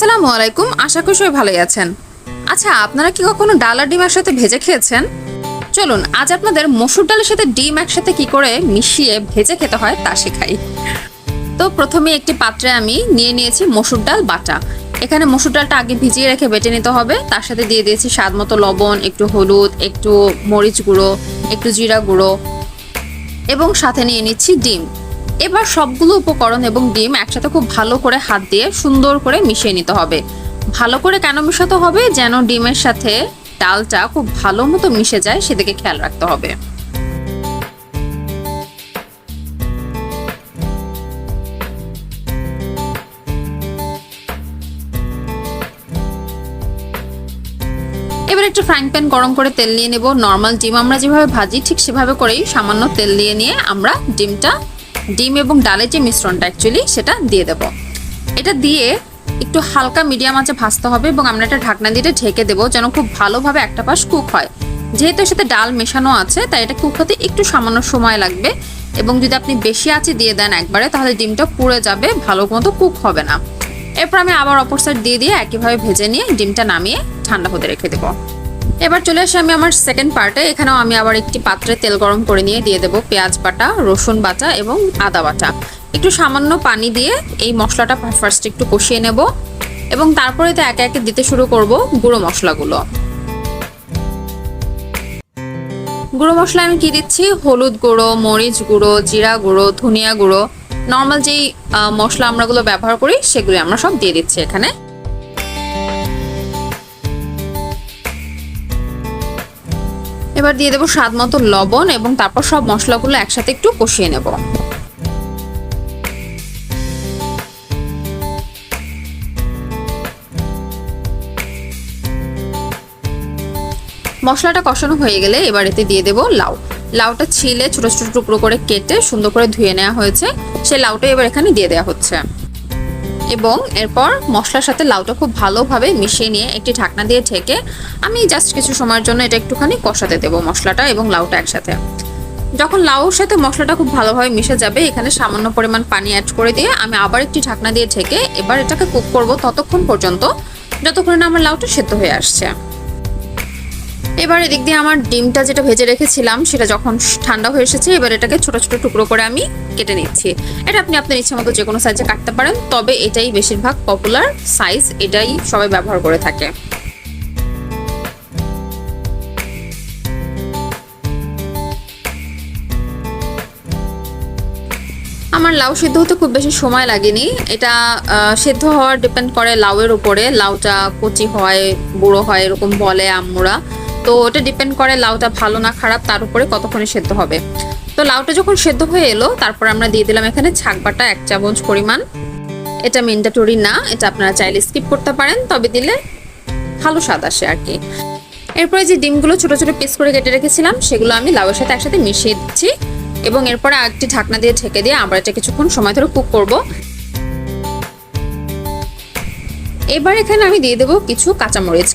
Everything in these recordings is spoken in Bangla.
আসসালামু আলাইকুম, আশা করি সবাই ভালোই আছেন। আচ্ছা, আপনারা কি কখনো ডাল আর ডিম একসাথে ভেজে খেয়েছেন? চলুন আজ আপনাদের মসুর ডালের সাথে ডিম একসাথে কি করে মিশিয়ে ভেজে খেতে হয় তা শেখাই। তো প্রথমে একটি পাত্রে আমি নিয়ে নিয়েছি মসুর ডাল বাটা। এখানে মসুর ডালটা আগে ভিজিয়ে রেখে বেটে নিতে হবে। তার সাথে দিয়ে দিয়েছি স্বাদ মতো লবণ, একটু হলুদ, একটু মরিচ গুঁড়ো, একটু জিরা গুঁড়ো এবং সাথে নিয়ে নিচ্ছি ডিম। এবার সবগুলো উপকরণ এবং ডিম একসাথে খুব ভালো করে হাত দিয়ে সুন্দর করে মিশিয়ে নিতে হবে। ভালো করে কেন মিশাতে হবে? যেন ডিমের সাথে ডালটা খুব ভালো মতো মিশে যায়, সেদিকে খেয়াল রাখতে হবে। এবার একটা ফ্রাইং প্যান গরম করে তেল নিয়ে নেব। নর্মাল ডিম আমরা যেভাবে ভাজি ঠিক সেভাবে করেই সামান্য তেল দিয়ে নিয়ে আমরা ডিম এবং ডালের যে মিশ্রণটা অ্যাকচুয়ালি সেটা দিয়ে দেব। এটা দিয়ে একটু হালকা মিডিয়াম আঁচে ভাজতে হবে এবং আমরা একটা ঢাকনা দিয়ে ঢেকে দেবো যেন খুব ভালোভাবে একটা পাশ কুক হয়। যেহেতু এর সাথে ডাল মেশানো আছে তাই এটা কুক হতে একটু সামান্য সময় লাগবে, এবং যদি আপনি বেশি আঁচে দিয়ে দেন একবারে তাহলে ডিমটা পুড়ে যাবে, ভালো মতো কুক হবে না। এরপর আমি আবার অপর সাইড দিয়ে একইভাবে ভেজে নিয়ে ডিমটা নামিয়ে ঠান্ডা হতে রেখে দেবো। এবার চলে আসি আমি আমার সেকেন্ড পার্টে। এখানেও আমি আবার একটি পাত্রে তেল গরম করে নিয়ে দিয়ে দেবো পেঁয়াজ বাটা, রসুন বাটা এবং আদা বাটা। একটু সামান্য পানি দিয়ে এই মশলাটা ফার্স্ট একটু কষিয়ে নেব এবং তারপরে তো একে একে দিতে শুরু করব গুঁড়ো মশলাগুলো। গুঁড়ো মশলা আমি কি দিচ্ছি? হলুদ গুঁড়ো, মরিচ গুঁড়ো, জিরা গুঁড়ো, ধনিয়া গুঁড়ো, নর্মাল যেই মশলা আমরাগুলো ব্যবহার করি সেগুলি আমরা সব দিয়ে দিচ্ছি এখানে। এবার দিয়ে দেবো স্বাদ মতো লবণ এবং তারপর সব মশলাগুলো একসাথে একটু কষিয়ে নেব। মশলাটা কষানো হয়ে গেলে এবার এতে দিয়ে দেবো লাউটা ছিলে ছোট ছোট টুকরো করে কেটে সুন্দর করে ধুয়ে নেওয়া হয়েছে, সেই লাউটা এবার এখানে দিয়ে দেওয়া হচ্ছে এবং এরপর মশলার সাথে লাউটা খুব ভালোভাবে মিশিয়ে নিয়ে একটি ঢাকনা দিয়ে ঢেকে আমি জাস্ট কিছু সময়ের জন্য এটা একটুখানি কষাতে দেবো, মশলাটা এবং লাউটা একসাথে। যখন লাউর সাথে মশলাটা খুব ভালোভাবে মিশে যাবে এখানে সামান্য পরিমাণ পানি অ্যাড করে দিয়ে আমি আবার একটি ঢাকনা দিয়ে ঢেকে এবার এটাকে কুক করব ততক্ষণ পর্যন্ত যতক্ষণ না আমার লাউটা সেদ্ধ হয়ে আসছে। এবার এদিক দিয়ে আমার ডিমটা যেটা ভেজে রেখেছিলাম সেটা যখন ঠান্ডা হয়ে এসেছে এবার এটাকে ছোট ছোট টুকরো করে আমি কেটে নিচ্ছি। এটা আপনি আপনার ইচ্ছা মতো যে কোনো সাইজে কাটতে পারেন, তবে এটাই বেশিরভাগ পপুলার সাইজ, এটাই সবাই ব্যবহার করে থাকে। আমার লাউ সিদ্ধ হতে খুব বেশি সময় লাগেনি। এটা সিদ্ধ হওয়ার ডিপেন্ড করে লাউয়ের উপরে, লাউটা কচি হয়, বুড়ো হয় এরকম বলে আম্মুরা, তো ওটা ডিপেন্ড করে লাউটা ভালো না খারাপ তার উপরে কতক্ষণে সেদ্ধ হবে। তো লাউটা যখন সেদ্ধ হয়ে এলো তারপর আমরা দিয়ে দিলাম এখানে ছাক বাটা 1 চামচ পরিমাণ। এটা ম্যান্ডেটরি না, এটা আপনারা চাইলে স্কিপ করতে পারেন, তবে দিলে ভালো স্বাদ আসে আর কি। এরপরে যে ডিমগুলো ছোট ছোট পিস করে কেটে রেখেছিলাম সেগুলো আমি লাউয়ের সাথে একসাথে মিশিয়ে দিচ্ছি এবং এরপরে আরেকটি ঢাকনা দিয়ে ঢেকে দিয়ে আবার এটা কিছুক্ষণ সময় ধরে কুক করব। এবার এখানে আমি দিয়ে দেবো কিছু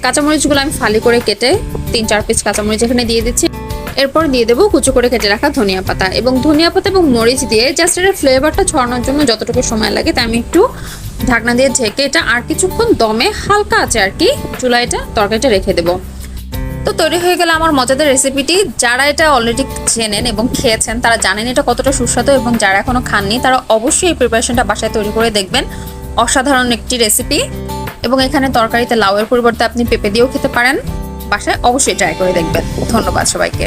কাঁচামরিচগুলো আমি ফালি করে কেটে 3-4 পিস কাঁচামরিচ এখানে দিয়ে দিচ্ছি। এরপর দিয়ে দেবো কুচো করে কেটে রাখা ধনিয়া পাতা এবং মরিচ দিয়ে জাস্ট এর ফ্লেভারটা ছড়ানোর জন্য যতটুকু সময় লাগে তাই আমি একটু ঢাকনা দিয়ে ঢেকে এটা আর কিছুক্ষণ দমে হালকা আছে আর কি চুলায় এটা তরকারিটা রেখে দেবো। তো তৈরি হয়ে গেল আমার মজাদার রেসিপিটি। যারা এটা অলরেডি চেনেন এবং খেয়েছেন তারা জানেন এটা কতটা সুস্বাদু, এবং যারা এখনো খাননি তারা অবশ্যই এই প্রিপারেশনটা বাসায় তৈরি করে দেখবেন। অসাধারণ একটি রেসিপি, এবং এখানে তরকারিতে লাউয়ের পরিবর্তে আপনি পেঁপে দিয়েও খেতে পারেন। বাসায় অবশ্যই ট্রাই করে দেখবেন। ধন্যবাদ সবাইকে।